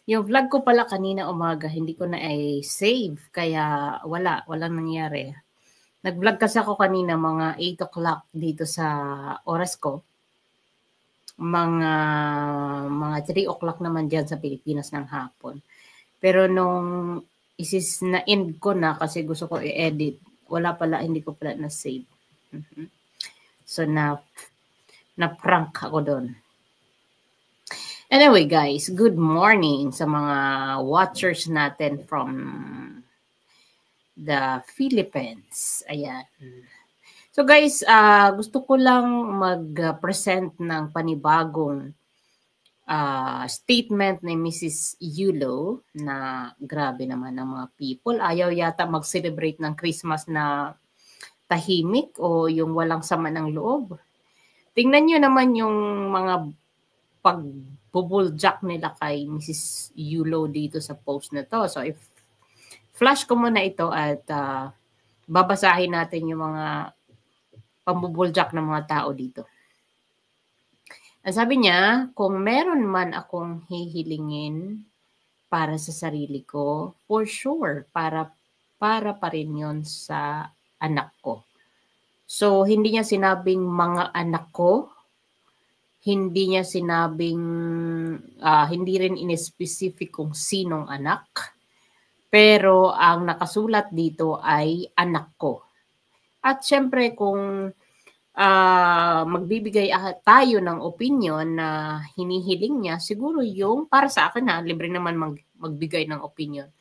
Yung vlog ko pala kanina umaga, hindi ko na save. Kaya walang nangyari. Nag-vlog kasi ako kanina mga 8 o'clock dito sa oras ko. Mga 3 o'clock naman dyan sa Pilipinas ng hapon. Pero nung na-end ko na kasi gusto ko i-edit, hindi ko pala na-save. So, na-prank ako doon. Anyway, guys, good morning sa mga watchers natin from the Philippines. Ayan. So guys, gusto ko lang mag-present ng panibagong statement ni Mrs. Yulo na grabe naman ng mga people. Ayaw yata mag-celebrate ng Christmas na tahimik o yung walang sama ng loob. Tingnan nyo naman yung mga pagbubuljak nila kay Mrs. Yulo dito sa post na to. So if flash ko muna ito at babasahin natin yung mga pambubuljak ng mga tao dito. Ang sabi niya, kung meron man akong hihilingin para sa sarili ko, for sure, para pa rin yun sa anak ko. So, hindi niya sinabing mga anak ko, hindi niya sinabing, hindi rin in-specific kung sinong anak, pero ang nakasulat dito ay anak ko. At syempre kung magbibigay tayo ng opinion na hinihiling niya, siguro yung para sa akin libre naman magbigay ng opinion.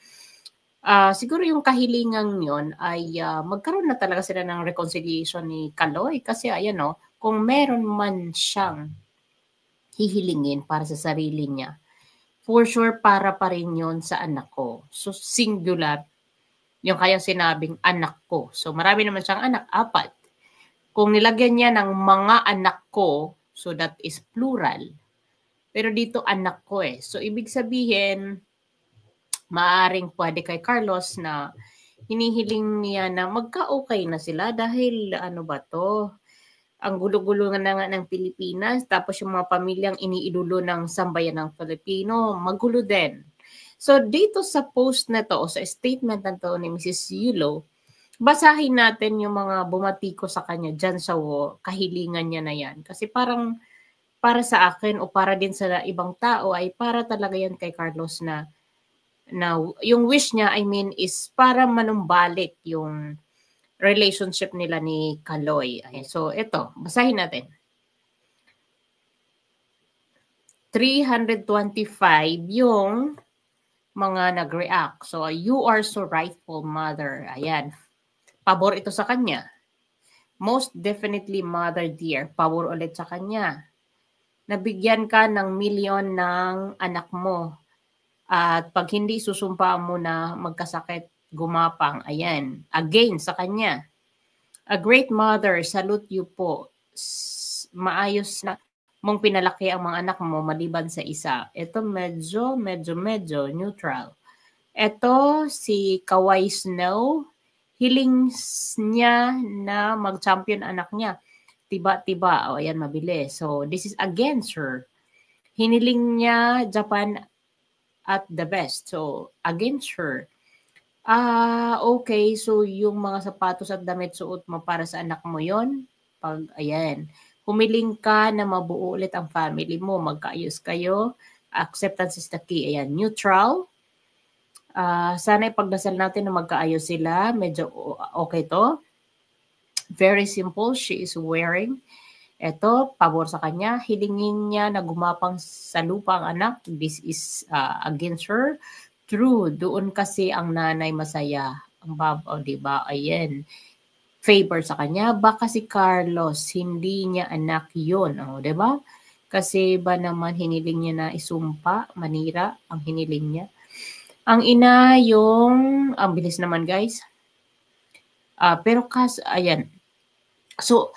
Siguro yung kahilingan yon ay magkaroon na talaga sila ng reconciliation ni Kaloy kasi ayan kung meron man siyang hihilingin para sa sarili niya, for sure para pa rin yon sa anak ko. So singular yung kaya sinabing anak ko. So marami naman siyang anak, 4. Kung nilagyan niya ng mga anak ko, so that is plural. Pero dito anak ko So ibig sabihin, maaring pwede kay Carlos na hinihiling niya na magka-okay na sila dahil ano ba to? Ang gulo-gulo na nga ng Pilipinas, tapos yung mga pamilyang iniidulo ng sambayan ng Pilipino, magulo din. So dito sa post na to o sa statement na to ni Mrs. Yulo, basahin natin yung mga bumatiko sa kanya dyan sa kahilingan niya na yan. Kasi parang para sa akin o para din sa ibang tao ay para talaga yan kay Carlos na yung wish niya, I mean, is para manumbalik yung relationship nila ni Kaloy. So, ito, basahin natin. 325 yung mga nag-react. So, you are so rightful, mother. Ayan. Pabor ito sa kanya. Most definitely, mother dear. Pabor ulit sa kanya. Nabigyan ka ng milyon ng anak mo. At pag hindi susumpa mo na magkasakit, gumapang. Ayan. Again, sa kanya. A great mother, salute you po. Maayos na mong pinalaki ang mga anak mo maliban sa isa. Ito medyo neutral. Ito si Kawai Snow, hiling niya na mag-champion anak niya. Tiba-tiba. O, ayan, mabilis. So, this is against her. Hiniling niya Japan at the best. So, against her. Okay. So, yung mga sapatos at damit suot mo para sa anak mo yon. Ayan. Humiling ka na mabuo ulit ang family mo. Magkaayos kayo. Acceptance is the key. Ayan. Neutral. Sana ipagdasal natin na magkaayos sila. Medyo okay to. Very simple. She is wearing. Ito, pabor sa kanya. Hilingin niya na gumapang sa lupa ang anak. This is against her. True. Doon kasi ang nanay masaya. Ang babaw, diba? Ayan. Favor sa kanya. Baka si Carlos, hindi niya anak yun. O, diba? Kasi ba naman hiniling niya na isumpa, manira ang hiniling niya. Ang ina ang bilis naman guys. Pero ayan. So,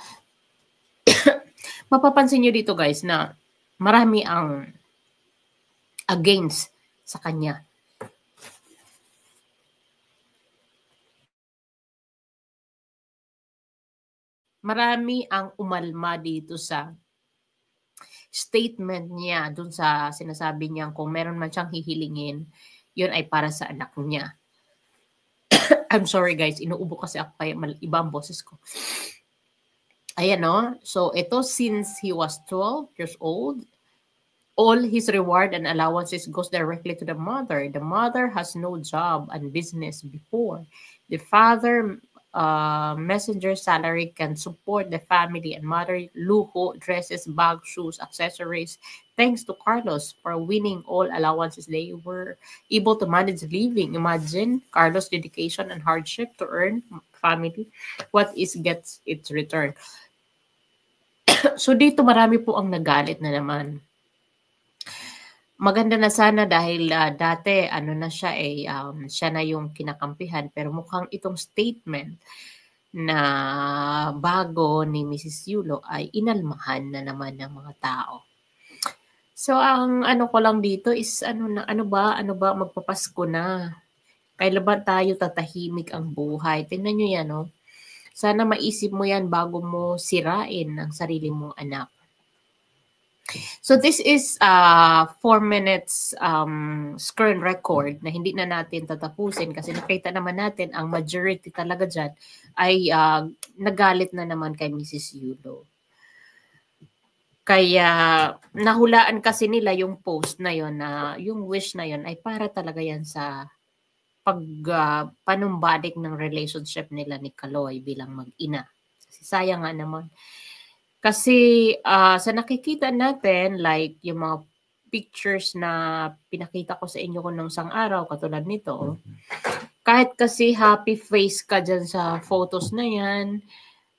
mapapansin nyo dito guys na marami ang against sa kanya. Marami ang umalma dito sa statement niya dun sa sinasabi niya kung meron man siyang hihilingin, yun ay para sa anak niya. I'm sorry guys, inuubo kasi ako kaya iba ang boses ko. Ayan no, so ito since he was 12 years old, all his reward and allowances goes directly to the mother. The mother has no job and business before. The father messenger salary can support the family and mother luho, dresses, bags, shoes, accessories. Thanks to Carlos for winning all allowances, they were able to manage living. Imagine Carlos' dedication and hardship to earn family. What is gets its return. So dito marami po ang nagalit na naman. Maganda na sana dahil dati ano na siya siya na yung kinakampihan pero mukhang itong statement na bago ni Mrs. Yulo ay inalmahan na naman ng mga tao. So ang ano ko lang dito is ano ba magpapasko na. Kailan ba tayo tatahimik ang buhay? Tingnan niyo yan, no? Sana maisip mo yan bago mo sirain ang sarili mong anak. So this is 4 minutes screen record na hindi na natin tatapusin kasi nakita naman natin ang majority talaga dyan ay nagalit na naman kay Mrs. Yulo. Kaya nahulaan kasi nila yung post na yon na yung wish na yon ay para talaga yan sa panumbalik ng relationship nila ni Kaloy bilang mag-ina. Kasi sayang nga naman. Kasi sa nakikita natin, like yung mga pictures na pinakita ko sa inyo ko nung isang araw, katulad nito, kahit kasi happy face ka dyan sa photos na yan,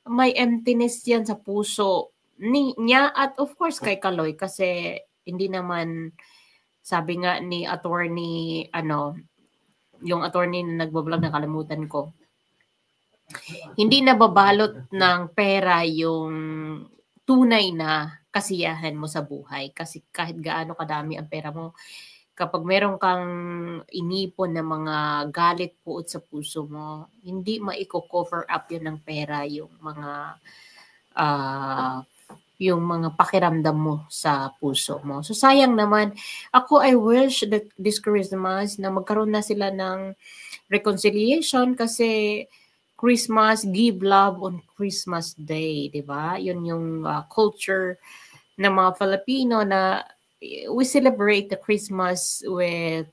may emptiness yan sa puso niya at of course kay Kaloy kasi hindi naman, sabi nga ni attorney, yung attorney na nagbablog na kalimutan ko, hindi nababalot ng pera yung tunay na kasiyahan mo sa buhay. Kasi kahit gaano kadami ang pera mo, kapag meron kang inipon na mga galit puot sa puso mo, hindi maiko-cover up yun ng pera yung mga pakiramdam mo sa puso mo. So sayang naman. Ako, I wish that this Christmas na magkaroon na sila ng reconciliation kasi Christmas, give love on Christmas Day, di ba? Yun yung culture ng mga Filipino na we celebrate the Christmas with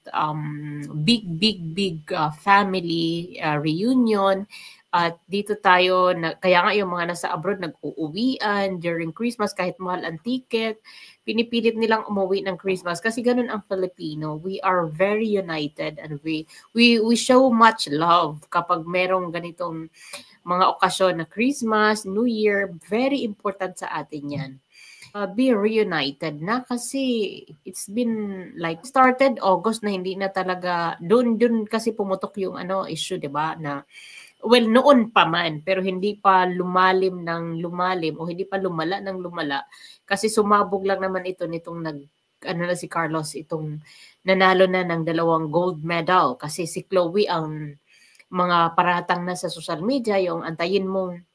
big family reunion. At dito tayo, kaya nga yung mga nasa abroad nag-uuwian during Christmas kahit mahal ang ticket. Pinipilit nilang umuwi ng Christmas kasi ganun ang Filipino. We are very united and we show much love kapag merong ganitong mga okasyon na Christmas, New Year, very important sa atin yan. Be reunited na kasi it's been like started August na hindi na talaga doon kasi pumutok yung issue, 'di ba, na well noon pa man pero hindi pa lumalim o hindi pa lumala ng lumala kasi sumabog lang naman ito nitong na si Carlos itong nanalo na ng 2 gold medal kasi si Chloe ang mga paratang na sa social media yung antayin mong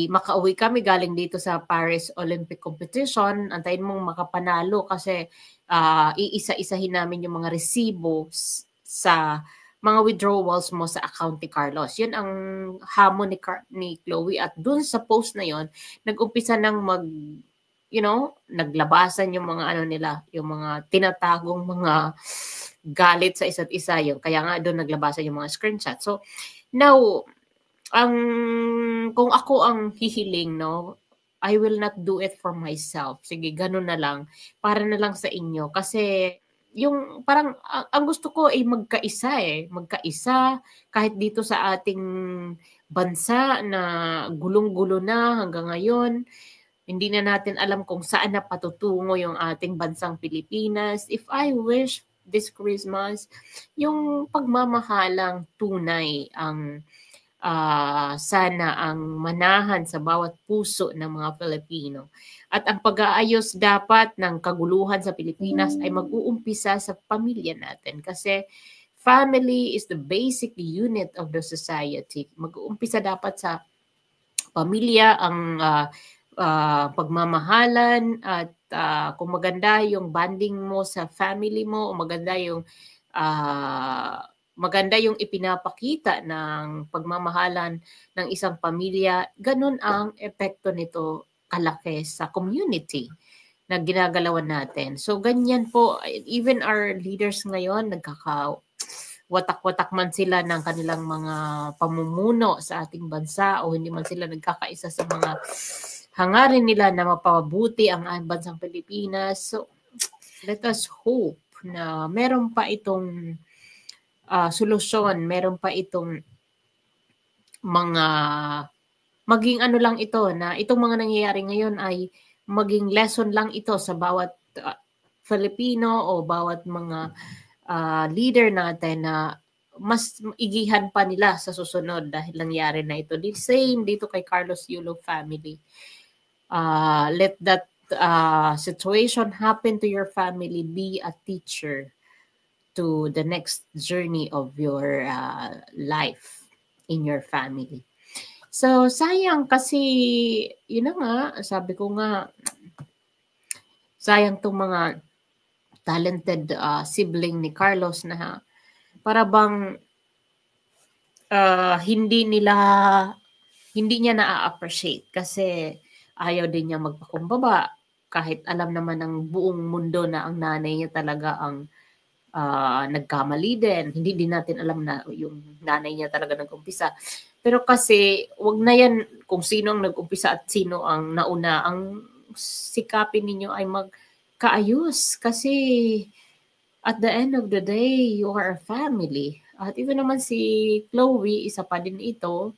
makauwi kami galing dito sa Paris Olympic Competition, antayin mong makapanalo kasi iisa-isahin namin yung mga resibo sa mga withdrawals mo sa account ni Carlos. Yun ang hamon ni Chloe at dun sa post na yon nag-umpisa ng naglabasan yung mga nila, yung mga tinatagong mga galit sa isa't isa yun. Kaya nga doon naglabasan yung mga screenshot. So now kung ako ang hihiling, I will not do it for myself. Sige, ganun na lang. Para na lang sa inyo. Kasi, yung parang, ang gusto ko ay magkaisa Magkaisa, kahit dito sa ating bansa na gulong-gulo na hanggang ngayon. Hindi na natin alam kung saan na patutungo yung ating bansang Pilipinas. If I wish this Christmas, yung pagmamahalang tunay ang sana ang manahan sa bawat puso ng mga Pilipino. At ang pag-aayos dapat ng kaguluhan sa Pilipinas ay mag-uumpisa sa pamilya natin kasi family is the basic unit of the society. Mag-uumpisa dapat sa pamilya ang pagmamahalan at kung maganda yung bonding mo sa family mo o maganda yung ipinapakita ng pagmamahalan ng isang pamilya, ganun ang epekto nito kalaki sa community na ginagalawan natin. So ganyan po, even our leaders ngayon, watak-watak man sila ng kanilang mga pamumuno sa ating bansa o hindi man sila nagkakaisa sa mga hangarin nila na mapabuti ang bansang Pilipinas. So let us hope na meron pa itong solusyon, meron pa itong mga maging ano lang ito, na itong mga nangyayari ngayon ay maging lesson lang ito sa bawat Filipino o bawat mga leader natin na mas igihan pa nila sa susunod dahil nangyari na ito. The same dito kay Carlos Yulo family. Let that situation happen to your family. Be a teacher to the next journey of your life in your family. So, sayang kasi, yun na nga, sabi ko nga, sayang tong mga talented sibling ni Carlos na para bang hindi niya na-appreciate kasi ayaw din niya magpakumbaba kahit alam naman ng buong mundo na ang nanay niya talaga ang nagkamali din. Hindi din natin alam na yung nanay niya talaga nag-umpisa. Pero kasi wag na yan kung sino ang nag-umpisa at sino ang nauna. Ang sikapin ninyo ay magkaayos kasi at the end of the day, you are a family. At ito naman si Chloe, isa pa din ito.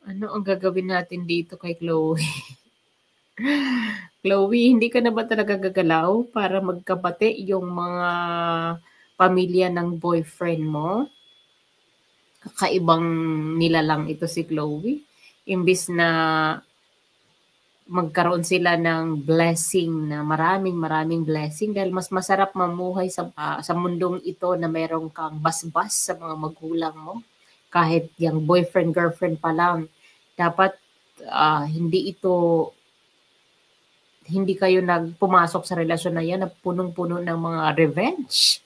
Ano ang gagawin natin dito kay Chloe? Chloe, hindi ka na ba talaga gagalaw para magkabati yung mga pamilya ng boyfriend mo? Kakaibang nilalang ito si Chloe. Imbis na magkaroon sila ng blessing na maraming blessing dahil mas masarap mamuhay sa mundong ito na meron kang basbas sa mga magulang mo. Kahit yung boyfriend, girlfriend pa lang. Dapat hindi kayo pumasok sa relasyon na yan na punong-puno ng mga revenge.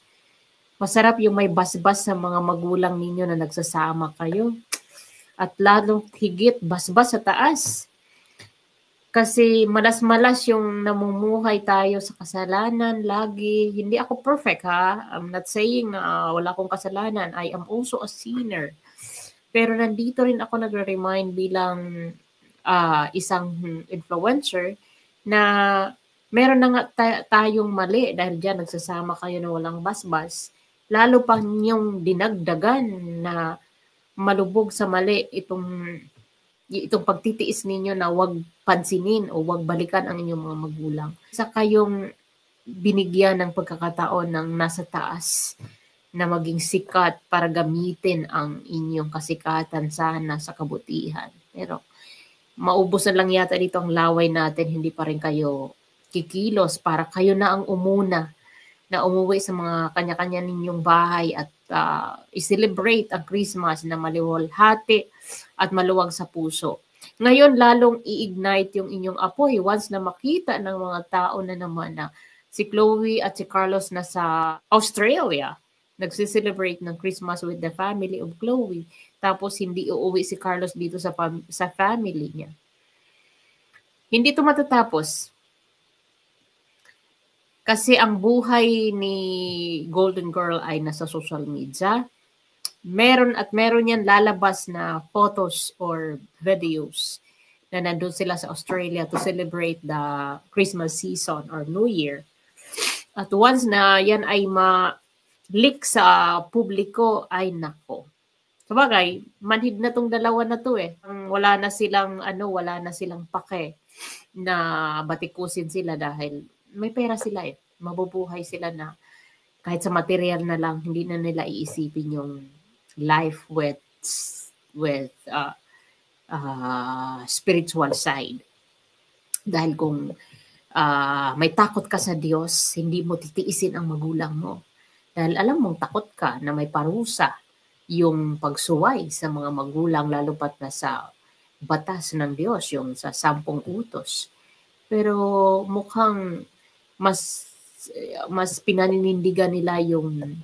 Masarap yung may basbas sa mga magulang ninyo na nagsasama kayo. At lalong higit basbas sa taas. Kasi malas-malas yung namumuhay tayo sa kasalanan lagi. Hindi ako perfect ha. I'm not saying na wala akong kasalanan. I am also a sinner. Pero nandito rin ako nagre-remind bilang isang influencer na meron na nga tayong mali dahil dyan nagsasama kayo na walang basbas. Lalo pang yung dinagdagan na malubog sa mali itong pagtitiis ninyo na wag pansinin o wag balikan ang inyong mga magulang. Sa kayong binigyan ng pagkakataon ng nasa taas na maging sikat para gamitin ang inyong kasikatan sana sa kabutihan. Pero maubos na lang yata dito ang laway natin, hindi pa rin kayo kikilos para kayo na ang umuna na umuwi sa mga kanya-kanya ninyong bahay at i-celebrate ang Christmas na maliwalhati at maluwag sa puso. Ngayon, lalong i-ignite yung inyong apoy once na makita ng mga tao na naman na si Chloe at si Carlos na sa Australia nagsi-celebrate ng Christmas with the family of Chloe. Tapos hindi uuwi si Carlos dito sa family niya. Hindi ito matatapos. Kasi ang buhay ni Golden Girl ay nasa social media. Meron yan lalabas na photos or videos na nandun sila sa Australia to celebrate the Christmas season or New Year. At once na yan ay leak sa publiko, ay nako. Sabagay, manhid na tong dalawa na to eh. Wala na silang pake na batikusin sila dahil may pera sila eh. Mabubuhay sila na kahit sa material na lang, hindi na nila iisipin yung life with spiritual side. Dahil kung may takot ka sa Diyos, hindi mo titiisin ang magulang mo. Dahil alam mong takot ka na may parusa yung pagsuway sa mga magulang, lalo pat na sa batas ng Diyos, yung sa 10 utos. Pero mukhang mas pinaninindigan nila yung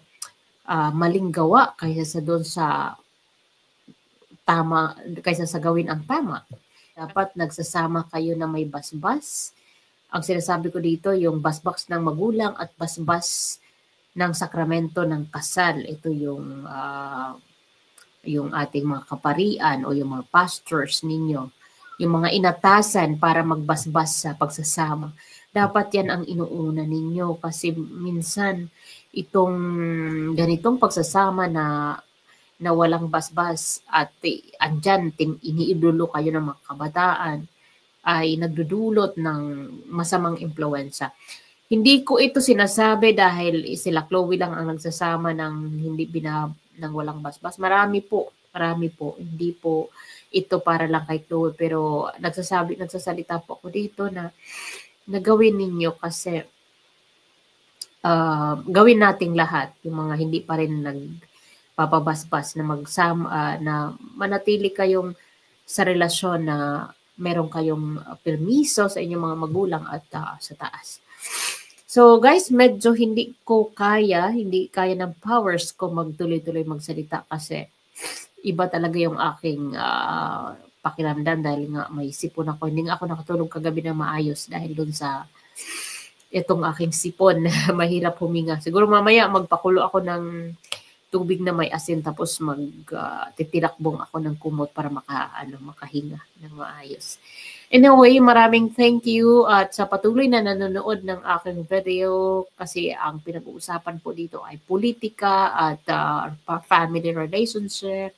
maling gawa kaysa sa doon sa tama, kaysa sa gawin ang tama. Dapat nagsasama kayo na may basbas. Ang sinasabi ko dito, yung basbas ng magulang at basbas ng sakramento ng kasal. Ito yung ating mga kaparian o yung mga pastors ninyo. Yung mga inatasan para magbasbas sa pagsasama. Dapat yan ang inuuna ninyo kasi minsan itong ganitong pagsasama na walang basbas at andyan iniidolo kayo ng mga kabataan ay nagdudulot ng masamang impluwensya. Hindi ko ito sinasabi dahil sila Chloe lang ang nagsasama ng ng walang basbas. Marami po. Hindi po ito para lang kay Chloe, pero nagsasalita po ako dito na gawin ninyo kasi gawin nating lahat, yung mga hindi pa rin nagpapabasbas na magsama, na manatili kayong sa relasyon na meron kayong permiso sa inyong mga magulang at sa taas. So guys, medyo hindi kaya ng powers ko magtuloy-tuloy magsalita kasi iba talaga yung aking pakiramdam dahil nga may sipon ako. Hindi nga ako nakatulog kagabi na maayos dahil dun sa itong aking sipon na mahirap huminga. Siguro mamaya magpakulo ako ng tubig na may asin tapos titilakbong ako ng kumot para makahinga ng maayos. Anyway, maraming thank you at sa patuloy na nanonood ng aking video kasi ang pinag-uusapan po dito ay politika at family relationship.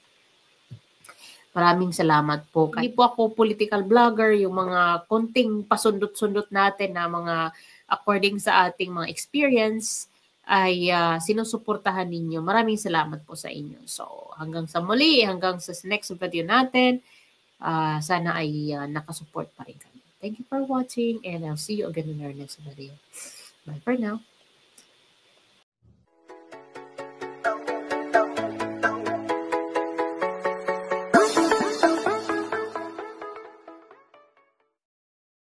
Maraming salamat po. Hindi po ako political blogger, yung mga konting pasundot-sundot natin na mga according sa ating mga experience ay sinusuportahan ninyo. Maraming salamat po sa inyo. So, hanggang sa muli, hanggang sa next video natin, sana ay nakasupport pa rin kami. Thank you for watching and I'll see you again in our next video. Bye for now.